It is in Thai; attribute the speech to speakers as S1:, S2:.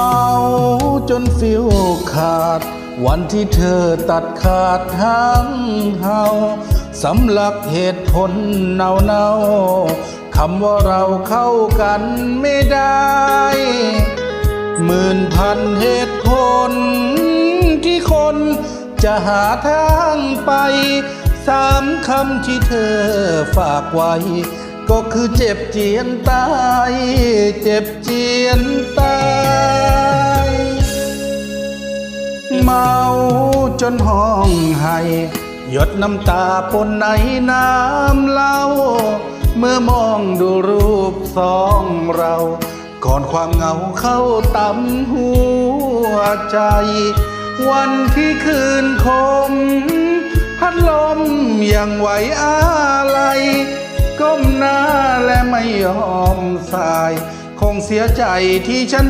S1: เมาจนฟิวขาดวันที่เธอตัดขาดทางเฮาสำลักเหตุผลเนาคำว่าเราเข้ากันไม่ได้หมื่นพันเหตุผลที่คนจะหาทางไปสามคำที่เธอฝากไว้ก็คือเจ็บเจียนตายเจ็บเจียนตายเมาจนห้องไห้หยดน้ำตาปนในน้ำเหล้าเมื่อมองดูรูปสองเราก่อนความเหงาเข้าตำหัวใจวันที่คืนคมพัดลมยังไหวอะไรก้มหน้าและไม่ยอมสายคงเสียใจที่ฉัน